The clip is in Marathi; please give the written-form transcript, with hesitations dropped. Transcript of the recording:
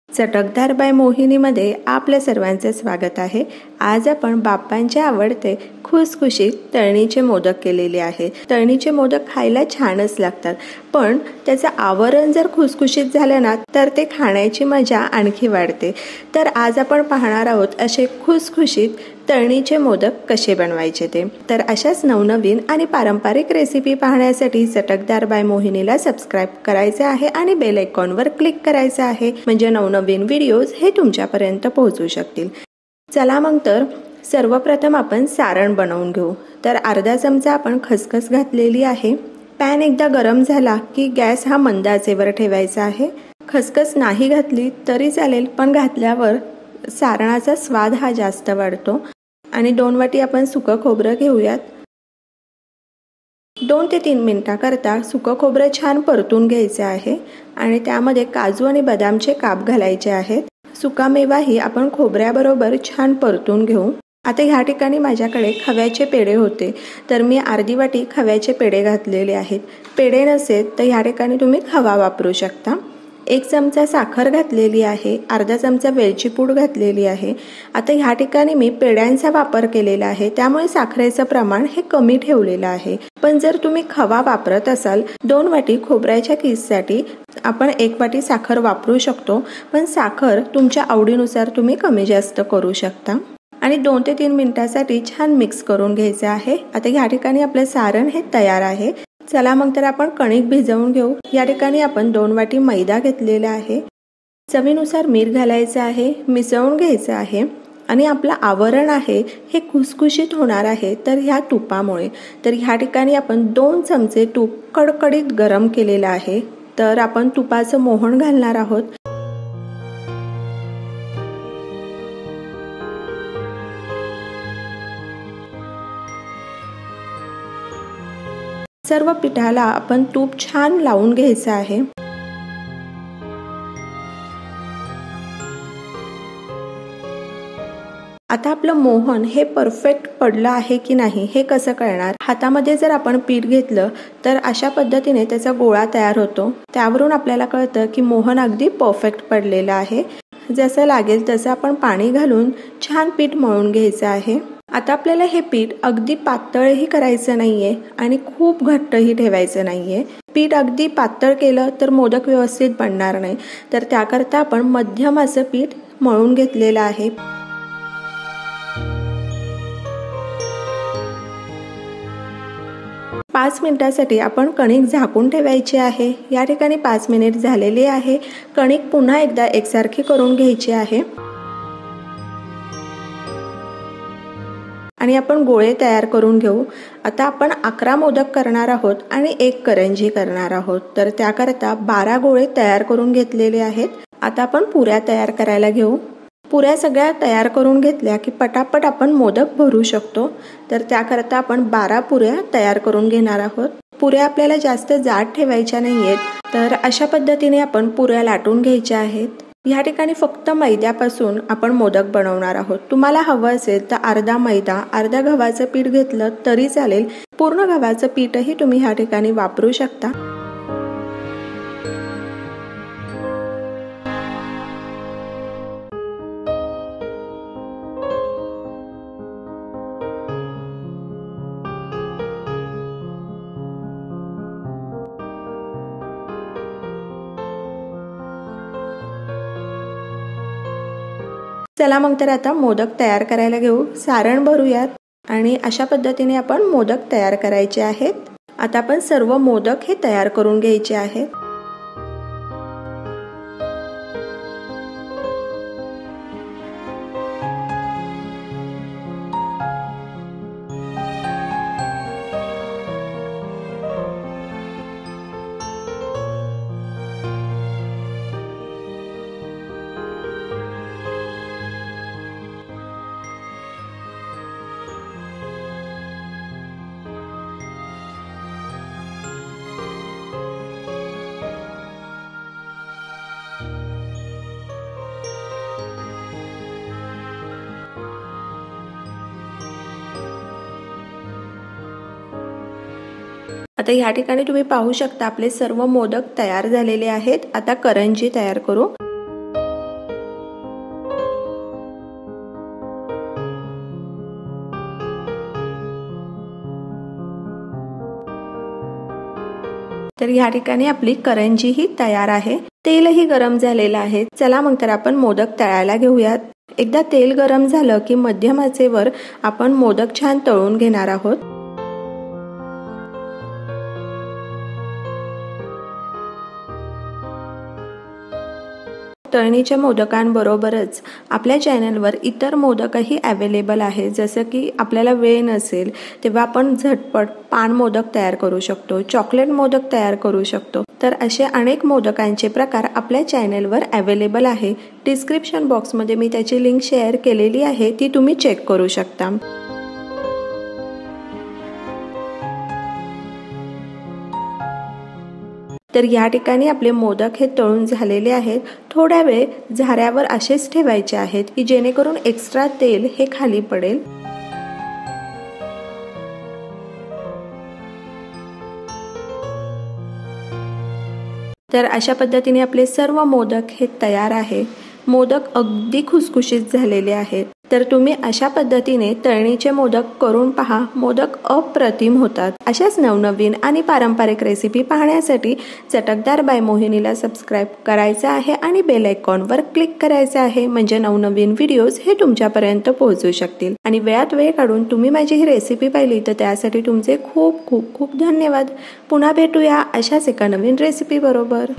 चटकदार बाय मोहिनीमध्ये आपल्या सर्वांचे स्वागत आहे। आज आपण बाप्पांचे आवडते खुसखुशीत तळणीचे मोदक केलेले आहे। तळणीचे मोदक खायला छानच लागतात, पण त्याचं आवरण जर खुसखुशीत झालं ना तर ते खाण्याची मजा आणखी वाढते। तर आज आपण पाहणार आहोत असे खुसखुशीत तळणीचे मोदक कसे बनवायचे ते। तर अशाच नवनवीन आणि पारंपरिक रेसिपी पाहण्यासाठी चटकदार बाय मोहिनीला सबस्क्राइब करायचे आहे आणि बेल आयकॉनवर क्लिक करायचे आहे, म्हणजे नवनवीन व्हिडिओज हे तुमच्यापर्यंत पोहोचू शकतील। चला मग तर सर्वप्रथम आपण सारण बनवून घेऊ। तर अर्धा चमचा आपण खसखस घातलेली आहे। पॅन एकदा गरम झाला की गॅस हा मंद आचेवर ठेवायचा आहे। खसखस नाही घातली तरी चालेल, पण घातल्यावर सारणाचा स्वाद हा जास्त वाढतो। आणि 2 वाटी आपण सुकं खोबरं घेऊयात। 2 ते 3 मिनिटाकरता सुकं खोबरं छान परतून घ्यायचे आहे आणि त्यामध्ये काजू आणि बदामचे काप घालायचे आहेत। सुका मेवाही आपण खोबऱ्याबरोबर छान परतून घेऊ। आता ह्या ठिकाणी माझ्याकडे खव्याचे पेढे होते, तर मी अर्धी वाटी खव्याचे पेढे घातलेले आहेत। पेढे नसेल तर ह्या ठिकाणी तुम्ही खवा वापरू शकता। 1 चमचा साखर घातलेली आहे, अर्धा चमचा वेलची पूड घातलेली आहे। आता ह्या ठिकाणी मी पेढ्यांचा वापर केलेला आहे, त्यामुळे साखरेचं प्रमाण हे कमी ठेवलेलं आहे। पण जर तुम्ही खवा वापरत असाल 2 वाटी खोबऱ्याच्या किससाठी आपण 1 वाटी साखर वापरू शकतो, पण साखर तुमच्या आवडीनुसार तुम्ही कमी जास्त करू शकता। आणि 2 ते 3 मिनिटांसाठी छान मिक्स करून घ्यायचे आहे। आता ह्या ठिकाणी आपलं सारण हे तयार आहे। चला मग तर आपण कणिक भिजवून घेऊ। या ठिकाणी आपण 2 वाटी मैदा घेतलेला आहे। चवीनुसार मीठ घालायचं आहे, मिसळून घ्यायचं आहे। आणि आपलं आवरण आहे हे खुसखुशीत होणार आहे तर ह्या तुपामुळे। तर ह्या ठिकाणी आपण 2 चमचे तूप कडकडीत गरम केलेलं आहे, तर आपण तुपाचं मोहन घालणार आहोत। सर्व पिठाला आपण तूप छान लावून घ्यायचं आहे। आता आपलं मोहन हे परफेक्ट पडलं आहे की नाही हे कसं कळणार? हातामध्ये जर आपण पीठ घेतलं तर अशा पद्धतीने त्याचा गोळा तयार होतो। त्यावरून आपल्याला कळतं की मोहन अगदी परफेक्ट पडलेलं आहे। जसं लागेल तसं आपण पाणी घालून छान पीठ मळून घ्यायचं आहे। आता आपल्याला हे पीठ अगदी पातळही करायचं नाहीये आणि खूप घट्टही ठेवायचं नाहीये। पीठ अगदी पातळ केलं तर मोदक व्यवस्थित बनणार नाही, तर त्याकरता आपण मध्यम असं पीठ मळून घेतलेलं आहे। पाच मिनिटांसाठी आपण कणिक झाकून ठेवायची आहे। या ठिकाणी 5 मिनिट झालेले आहे। कणिक पुन्हा एकदा एकसारखी करून घ्यायची आहे आणि आपण गोळे तयार करून घेऊ। आता आपण 11 मोदक करणार आहोत आणि 1 करंजी करणार आहोत, तर त्याकरता 12 गोळे तयार करून घेतलेले आहेत। आता आपण पुऱ्या तयार करायला घेऊ। पुऱ्या सगळ्या तयार करून घेतल्या की पटापट आपण मोदक भरू शकतो, तर त्याकरता आपण 12 पुऱ्या तयार करून घेणार आहोत। पुऱ्या आपल्याला जास्त जाड ठेवायच्या नाहीयेत, तर अशा पद्धतीने आपण पुऱ्या लाटून घ्यायच्या आहेत। या ठिकाणी फक्त मैद्यापासून आपण मोदक बनवणार आहोत। तुम्हाला हवं असेल तर अर्धा मैदा अर्धा गव्हाचं पीठ घेतलं तरी चालेल। पूर्ण गव्हाचं पीठही तुम्ही ह्या ठिकाणी वापरू शकता। चला मग तर आता मोदक तयार करायला घेऊ। सारण भरूयात आणि अशा पद्धतीने आपण मोदक तयार करायचे आहेत। आता आपण सर्व मोदक हे तयार करून घ्यायचे आहेत। आता या ठिकाणी तुम्ही पाहू शकता आपले सर्व मोदक तयार झालेले आहेत। आता करंजी तयार करू। तर या ठिकाणी आपली करंजी ही तयार आहे। तेलही गरम झालेलं आहे। चला मग तर आपण मोदक तळायला घेऊयात। एकदा तेल गरम झालं की मध्यम आचेवर आपण मोदक छान तळून घेणार आहोत। तळणीच्या मोदकांबरोबरच आपल्या चॅनलवर इतर मोदकही अवेलेबल आहे। जसं की आपल्याला वेळ नसेल तेव्हा आपण झटपट पान मोदक तयार करू शकतो, चॉकलेट मोदक तयार करू शकतो। तर असे अनेक मोदकांचे प्रकार आपल्या चॅनलवर अवेलेबल आहे। डिस्क्रिप्शन बॉक्समध्ये मी त्याची लिंक शेअर केलेली आहे, ती तुम्ही चेक करू शकता। तर या ठिकाणी आपले मोदक हे तळून झालेले आहेत। थोड्या वेळ झाऱ्यावर असेच ठेवायचे आहेत की जेणेकरून एक्स्ट्रा तेल हे खाली पडेल। तर अशा पद्धतीने आपले सर्व मोदक हे तयार आहे। मोदक अगदी खुसखुशीत झालेले आहेत। तर तुम्ही अशा पद्धतीने तळणीचे मोदक करून पहा, मोदक अप्रतिम होतात। अशाच नवनवीन आणि पारंपरिक रेसिपी पाहण्यासाठी चटकदार बाय मोहिनीला सबस्क्राइब करायचं आहे आणि बेल आयकॉनवर क्लिक करायचं आहे, म्हणजे नवनवीन व्हिडिओज हे तुमच्यापर्यंत पोहोचू शकतील। आणि वेळात वेळ काढून तुम्ही माझी ही रेसिपी पाहिली तर त्यासाठी तुमचे खूप खूप खूप धन्यवाद। पुन्हा भेटूया अशाच एका नवीन रेसिपी बरोबर।